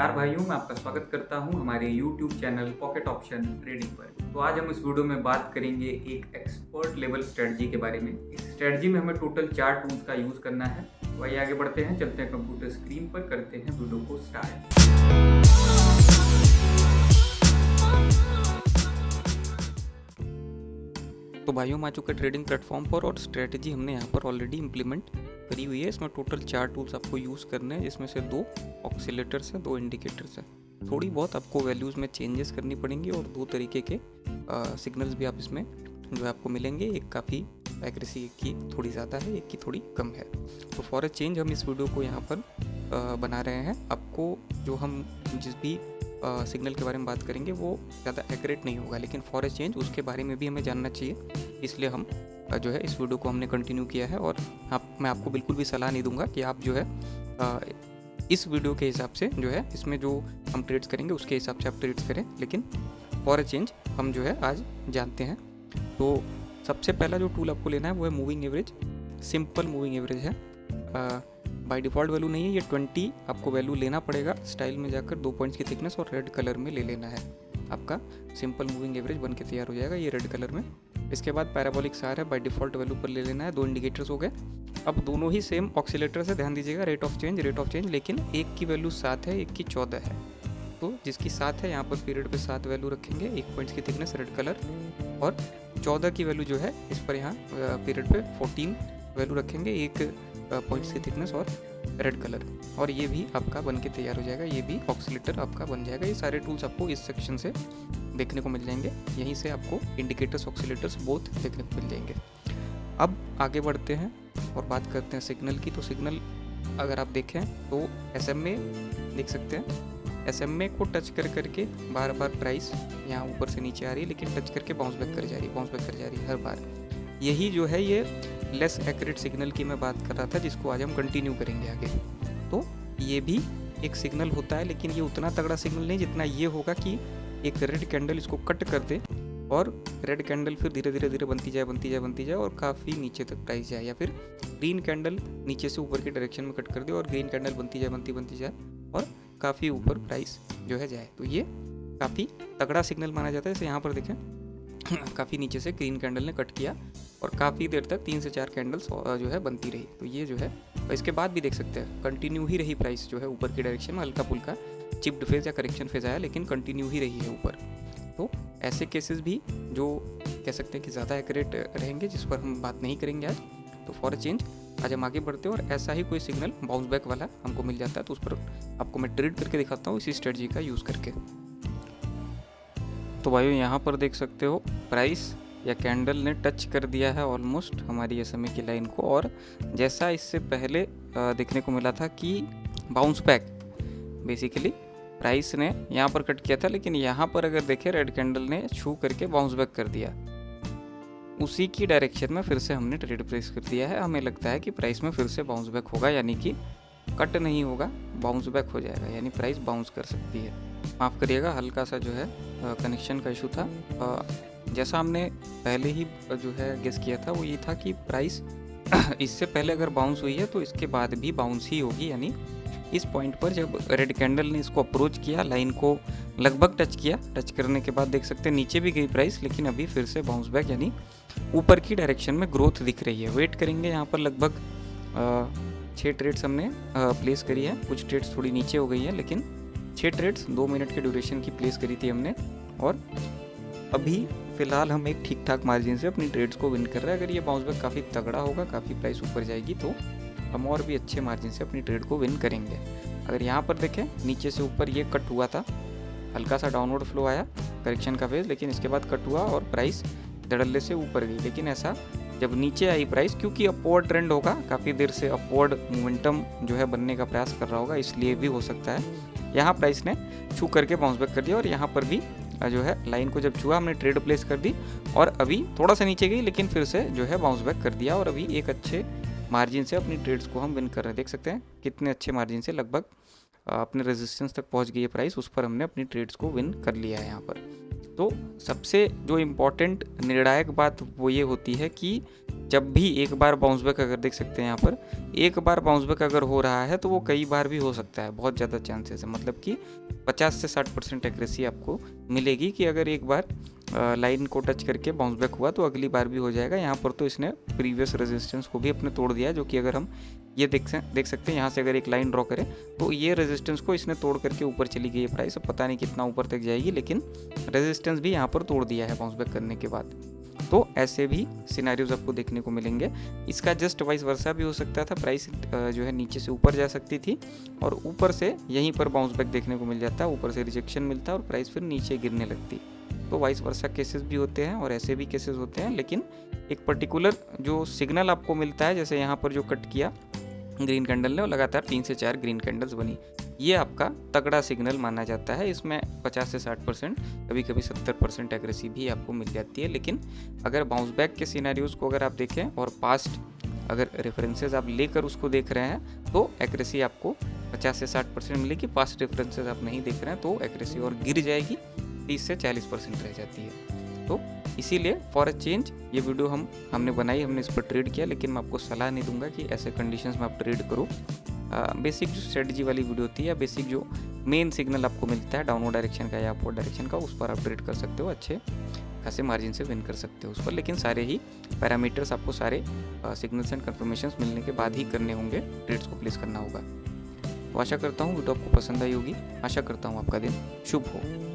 नमस्कार भाइयों, मैं आपका स्वागत करता हूं हमारे YouTube channel pocket option trading पर। तो आज हम इस वीडियो में बात करेंगे एक एक्सपर्ट लेवल स्ट्रेटजी के बारे में। इस स्ट्रेटजी में हमें टोटल 4 टूल्स का यूज़ करना है। तो आइए आगे बढ़ते हैं, चलते हैं कंप्यूटर स्क्रीन पर, करते हैं वीडियो को स्टार्ट। तो भाइयों, हम आ चुके ट्रेडिंग प्लेटफॉर्म पर और स्ट्रेटजी हमने यहाँ पर ऑलरेडी इम्प्लीमेंट करी हुई है। इसमें टोटल 4 टूल्स आपको यूज़ करने हैं, जिसमें से 2 ऑक्सीलेटर्स हैं, 2 इंडिकेटर्स हैं। थोड़ी बहुत आपको वैल्यूज़ में चेंजेस करनी पड़ेंगी और 2 तरीके के सिग्नल्स भी आप इसमें जो है आपको मिलेंगे। एक काफ़ी एक्यूरेसी एक की थोड़ी ज़्यादा है, एक की थोड़ी कम है। तो फॉर अ चेंज हम इस वीडियो को यहाँ पर बना रहे हैं। आपको जो हम जिस भी सिग्नल के बारे में बात करेंगे वो ज़्यादा एक्यूरेट नहीं होगा, लेकिन फॉर अ चेंज उसके बारे में भी हमें जानना चाहिए। इसलिए हम जो है इस वीडियो को हमने कंटिन्यू किया है। और मैं आपको बिल्कुल भी सलाह नहीं दूंगा कि आप जो है इस वीडियो के हिसाब से जो है इसमें जो हम ट्रेड्स करेंगे उसके हिसाब से आप ट्रेड्स करें, लेकिन फॉर अ चेंज हम जो है आज जानते हैं। तो सबसे पहला जो टूल आपको लेना है वो है moving average. Simple moving average है, बाय डिफ़ॉल्ट वैल्यू नहीं है, ये 20 आपको वैल्यू लेना पड़ेगा। स्टाइल में जाकर 2 पॉइंट्स की थिकनेस और रेड कलर में ले लेना है। आपका सिंपल मूविंग एवरेज बन के तैयार हो जाएगा ये रेड कलर में। इसके बाद पैराबोलिक सार है, बाय डिफ़ॉल्ट वैल्यू पर ले लेना है। 2 इंडिकेटर्स हो गए। अब दोनों ही सेम ऑक्सीलेटर से, ध्यान दीजिएगा, रेट ऑफ चेंज, लेकिन एक की वैल्यू 7 है, एक की 14 है। तो जिसकी 7 है यहाँ पर पीरियड पे 7 वैल्यू रखेंगे, 1 पॉइंट्स की थिकनेस रेड कलर, और 14 की वैल्यू जो है इस पर यहाँ पीरियड पे 14 वैल्यू रखेंगे, 1 पॉइंट्स की थिकनेस और रेड कलर, और ये भी आपका बन के तैयार हो जाएगा। ये भी ऑक्सीलेटर आपका बन जाएगा। ये सारे टूल्स आपको इस सेक्शन से देखने को मिल जाएंगे। यहीं से आपको इंडिकेटर्स ऑक्सीलेटर्स बोथ देखने को मिल जाएंगे। अब आगे बढ़ते हैं और बात करते हैं सिग्नल की। तो सिग्नल अगर आप देखें तो SMA देख सकते हैं। SMA को टच करके बार बार प्राइस यहाँ ऊपर से नीचे आ रही है, लेकिन टच करके बाउंस बैक कर जा रही है हर बार। यही जो है ये लेस एक्यूरेट सिग्नल की मैं बात कर रहा था, जिसको आज हम कंटिन्यू करेंगे आगे। तो ये भी एक सिग्नल होता है, लेकिन ये उतना तगड़ा सिग्नल नहीं जितना ये होगा कि एक रेड कैंडल इसको कट कर दे और रेड कैंडल फिर धीरे धीरे बनती जाए और काफ़ी नीचे तक प्राइस जाए, या फिर ग्रीन कैंडल नीचे से ऊपर की डायरेक्शन में कट कर दे और ग्रीन कैंडल बनती जाए और काफ़ी ऊपर प्राइस जो है जाए। तो ये काफ़ी तगड़ा सिग्नल माना जाता है। जैसे यहाँ पर देखें, काफ़ी नीचे से ग्रीन कैंडल ने कट किया और काफ़ी देर तक 3 से 4 कैंडल्स जो है बनती रही। तो ये जो है, और इसके बाद भी देख सकते हैं कंटिन्यू ही रही प्राइस जो है ऊपर की डायरेक्शन में। हल्का फुल्का चिप्ड फेज या करेक्शन फेज आया, लेकिन कंटिन्यू ही रही है ऊपर। तो ऐसे केसेस भी जो कह सकते हैं कि ज़्यादा एक्यूरेट रहेंगे, जिस पर हम बात नहीं करेंगे आज। तो फॉर अ चेंज आज हम आगे बढ़ते हैं और ऐसा ही कोई सिग्नल बाउंस बैक वाला हमको मिल जाता है, तो उस पर आपको मैं ट्रेड करके दिखाता हूँ इसी स्ट्रेटजी का यूज़ करके। तो भाइयों, यहाँ पर देख सकते हो प्राइस या कैंडल ने टच कर दिया है ऑलमोस्ट हमारी SMA की लाइन को, और जैसा इससे पहले देखने को मिला था कि बाउंस बैक बेसिकली प्राइस ने यहाँ पर कट किया था, लेकिन यहाँ पर अगर देखें रेड कैंडल ने छू करके बाउंस बैक कर दिया। उसी की डायरेक्शन में फिर से हमने ट्रेड प्लेस कर दिया है। हमें लगता है कि प्राइस में फिर से बाउंस बैक होगा, यानी कि कट नहीं होगा, बाउंस बैक हो जाएगा, यानी प्राइस बाउंस कर सकती है। माफ़ करिएगा, हल्का सा जो है कनेक्शन का इशू था। जैसा हमने पहले ही जो है गेस किया था वो ये था कि प्राइस इससे पहले अगर बाउंस हुई है तो इसके बाद भी बाउंस ही होगी। यानी इस पॉइंट पर जब रेड कैंडल ने इसको अप्रोच किया, लाइन को लगभग टच किया, टच करने के बाद देख सकते हैं नीचे भी गई प्राइस, लेकिन अभी फिर से बाउंस बैक, यानी ऊपर की डायरेक्शन में ग्रोथ दिख रही है। वेट करेंगे। यहाँ पर लगभग 6 ट्रेड्स हमने प्लेस करी है। कुछ ट्रेड्स थोड़ी नीचे हो गई है, लेकिन 6 ट्रेड्स 2 मिनट के ड्यूरेशन की प्लेस करी थी हमने, और अभी फ़िलहाल हम एक ठीक ठाक मार्जिन से अपनी ट्रेड्स को विन कर रहे हैं। अगर ये बाउंस बैक काफ़ी तगड़ा होगा, काफ़ी प्राइस ऊपर जाएगी, तो हम और भी अच्छे मार्जिन से अपनी ट्रेड को विन करेंगे। अगर यहाँ पर देखें, नीचे से ऊपर ये कट हुआ था, हल्का सा डाउनवर्ड फ्लो आया करेक्शन का फेज, लेकिन इसके बाद कट हुआ और प्राइस धड़ल्ले से ऊपर गई। लेकिन ऐसा जब नीचे आई प्राइस, क्योंकि अपवर्ड ट्रेंड होगा, काफ़ी देर से अपवर्ड मोमेंटम जो है बनने का प्रयास कर रहा होगा, इसलिए भी हो सकता है यहाँ प्राइस ने छू करके बाउंस बैक कर दिया। और यहाँ पर भी जो है लाइन को जब छुआ हमने ट्रेड प्लेस कर दी, और अभी थोड़ा सा नीचे गई, लेकिन फिर से जो है बाउंस बैक कर दिया, और अभी एक अच्छे मार्जिन से अपनी ट्रेड्स को हम विन कर रहे हैं। देख सकते हैं कितने अच्छे मार्जिन से, लगभग अपने रेजिस्टेंस तक पहुंच गई है प्राइस, उस पर हमने अपनी ट्रेड्स को विन कर लिया है यहाँ पर। तो सबसे जो इम्पोर्टेंट निर्णायक बात वो ये होती है कि जब भी एक बार बाउंस बैक अगर देख सकते हैं यहाँ पर, एक बार बाउंस बैक अगर हो रहा है तो वो कई बार भी हो सकता है, बहुत ज़्यादा चांसेस है। मतलब कि 50 से 60% एक्यूरेसी आपको मिलेगी कि अगर एक बार लाइन को टच करके बाउंस बैक हुआ तो अगली बार भी हो जाएगा। यहाँ पर तो इसने प्रीवियस रेजिस्टेंस को भी अपने तोड़ दिया, जो कि अगर हम ये देख सकते हैं यहाँ से अगर एक लाइन ड्रॉ करें तो ये रेजिस्टेंस को इसने तोड़ करके ऊपर चली गई है प्राइस। अब पता नहीं कितना ऊपर तक जाएगी, लेकिन रेजिस्टेंस भी यहाँ पर तोड़ दिया है बाउंस बैक करने के बाद। तो ऐसे भी सिनेरियोज आपको देखने को मिलेंगे। इसका जस्ट वाइस वर्सा भी हो सकता था, प्राइस जो है नीचे से ऊपर जा सकती थी और ऊपर से यहीं पर बाउंस बैक देखने को मिल जाता, ऊपर से रिजेक्शन मिलता और प्राइस फिर नीचे गिरने लगती। तो वाइस वर्सा केसेस भी होते हैं और ऐसे भी केसेस होते हैं, लेकिन एक पर्टिकुलर जो सिग्नल आपको मिलता है, जैसे यहाँ पर जो कट किया ग्रीन कैंडल ने और लगातार 3 से 4 ग्रीन कैंडल्स बनी, ये आपका तगड़ा सिग्नल माना जाता है। इसमें 50 से 60%, कभी कभी 70% एक्यूरेसी भी आपको मिल जाती है। लेकिन अगर बाउंस बैक के सिनेरियोज को अगर आप देखें और पास्ट अगर रेफरेंसेज आप लेकर उसको देख रहे हैं तो एक्यूरेसी आपको 50 से 60% मिलेगी। पास्ट रेफरेंसेज आप नहीं देख रहे हैं तो एक्यूरेसी और गिर जाएगी, 30 से 40% रह जाती है। तो इसीलिए फॉर अ चेंज ये वीडियो हमने बनाई, हमने इस पर ट्रेड किया, लेकिन मैं आपको सलाह नहीं दूंगा कि ऐसे कंडीशंस में आप ट्रेड करो। बेसिक जो स्ट्रेटजी वाली वीडियो होती है या बेसिक जो मेन सिग्नल आपको मिलता है डाउनवर्ड डायरेक्शन का या अपवर्ड डायरेक्शन का, उस पर आप ट्रेड कर सकते हो, अच्छे खासे मार्जिन से विन कर सकते हो उस पर। लेकिन सारे ही पैरामीटर्स आपको सारे सिग्नल्स एंड कंफर्मेशंस मिलने के बाद ही करने होंगे, ट्रेड्स को प्लेस करना होगा। तो आशा करता हूँ वीडियो आपको पसंद आई होगी, आशा करता हूँ आपका दिन शुभ हो।